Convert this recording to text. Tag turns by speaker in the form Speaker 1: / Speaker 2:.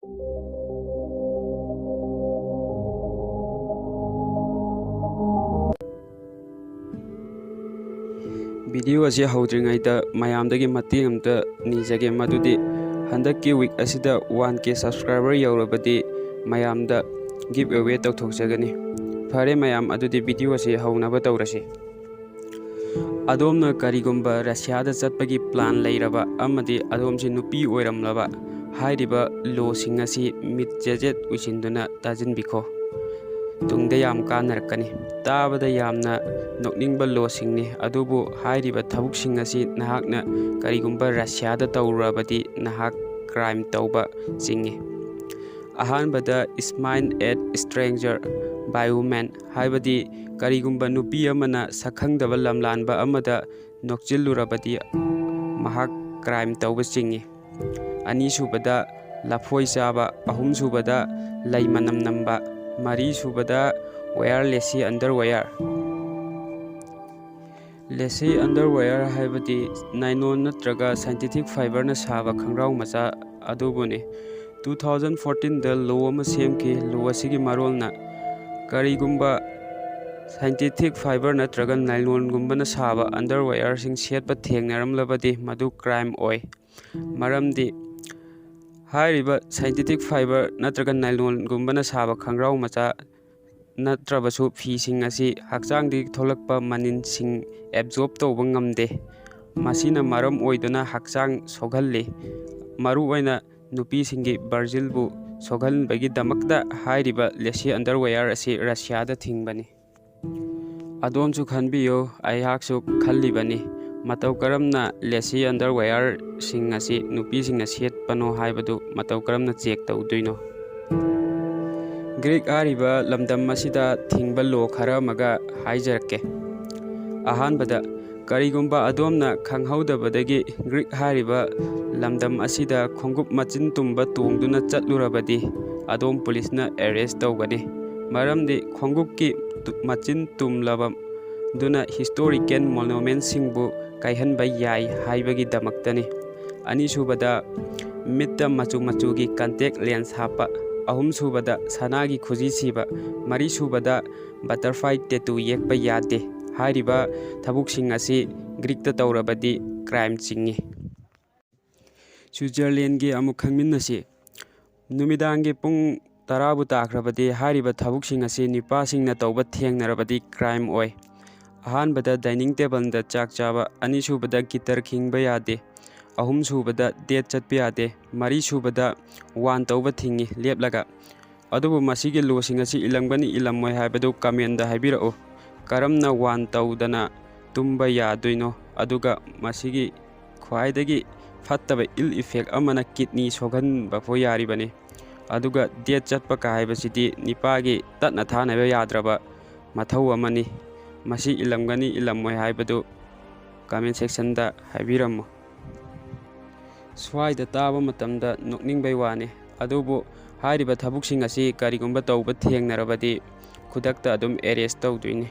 Speaker 1: Video असे हौद्रिङैदा मयामदगी मतेंग अमता निजगे मदुदि हंदक्की वीक असिदा 1K सब्सक्राइबर यौरबदि मयामदा गिव अवे तौथोकजगनि फरे मयाम अदुदि वीडियो असे हौनब तौरसि अदोमना करिगुंबा रशियादा चटपगी प्लान लैरबा अमदि अदोमसि नुपी ओइरमलबा हाइरिबा लॉसिंग असि मिट जेजेट उसिंदुना ताजिनबिखो तुंगदे याम कानरकनि ताबदा यामना नोकनिंगबा लॉसिंगनि अदुबु हाइरिबा थबुकसिंग असि नहाकना करिगुंबा रशियादा तौरबदि नहाक क्राइम तौबा चिंगी अहानबदा smile at stranger by women हाइबदि करिगुंबा नुपी अमना सखंगदबा लमलानबा अमदा नोकचिलुरबदि महाक क्राइम तौबा चिंगी अनीसुबदा लफोय चाबा अहुमसुबदा लै मनम नंबा मरी सुबदा wear lacy underwear lacy underwear हाइबदि नाइनोन नत्रगा साइंटिफिक फाइबर न साबा खंगराव मचा अदुबुने 2014 द लो अमा सेमकी लो असिगी मरोलना करिगुंबा साइंटिफिक फाइबर नत्रगा नाइलॉन गुंबना साबा अंडरवेयर सिंग सेटपा थेंगनरमलबदि मदु क्राइम ओय मरमदि हाइरिबा साइंटिफिक फाइबर नत्रगा नाइलॉन गुंबना साबा खंगराव मचा नत्रबसु फीसिंग असि हक्चांगदि थोलकपा मनिनसिंग एब्जॉर्ब तौबा ngamde मसिना मरम ओइदुना हक्चांग सोगहल्ली मरु ओइना नुपीसिंगी बर्जिलबु सोगहलबगी दमकदा हाइरिबा लेसी अंडरवेयर असि रशियादा थिंगबनी अदोमसु खनबियो आइहाकसु खल्लिबनी मतौ करमना लेसी अंडरवेयर सिंग असि नुपीसिंगना सेटपनो हाइबदु मतौ करमना चेक तौदुइनो ग्रीक आरिबा लमदम मसिदा थिंगबा लो खरा मगा हाइजरके अहानबदा करिगुंबा अदोमना खंगहौदबदगी ग्रीक हारिबा लमदम असिदा खोंगुप मचिन तुम्बा तोंगदुना चटलुरबदि अदोम पुलिसना अरेस्ट तौगनी मरमदि खोंगुपकी मचिन तुमलबा दुना हिस्टोरिकल मोनुमेंट सिंगबु काइहनबा याय हाइबगी दमक्तनी अनीसुबदा मित्ता मचु मचुगी कंटेक्ट लेंस हापा अहुमसुबदा सनागी खुजी सिबा मरीसुबदा बटरफ्लाई टेटू येकबा यादे हाइरिबा थबुकसिंग असि ग्रीकता तौरबदि क्राइम चिंगी स्विट्जरलैंड की अमुक खंगमिन्नसि नुमिदांगी पुंग तराबु ताख्रबदि हाइरिबा थबुकसिंग असि निपासिंगना तौबा थेंगनरबदि क्राइम ओय अहानबदा डाइनिंग टेबल दा चाक चाबा अनीसुबदा गिटार खिंगबा यादे अहुमसुबदा डेट चटपा यादे मरीसुबदा वान तौबा थिंगी लेपलगा अदुबु मसिगे लोसिंग असि इलंगबनी इलमोय हाइबदु कमेंट दा हाइबिरओ करमना वान तौदना तुम्बा यादुइनो अदुगा मसिगी ख्वाइदगी फत्तबा इल इफेक्ट अमना किडनी सोगहनबा फो यारिबनी अदुगा डेट चटपा का हाइबसिदि निपागी ततना थानबा याद्रबा मथौ अमनी मसी इलमगनी इलमोय हाइबदु कमेंट सेक्शन दा हाइबिरमो स्वाइदा ताबा मतमदा नोकनिंगबै वाने अदुबु हाइरिबा थबुकसिंग असि करिगुंबा तौबा थेंगनरबदि खुदक्ता अदुम अरेस्ट तौदुइने।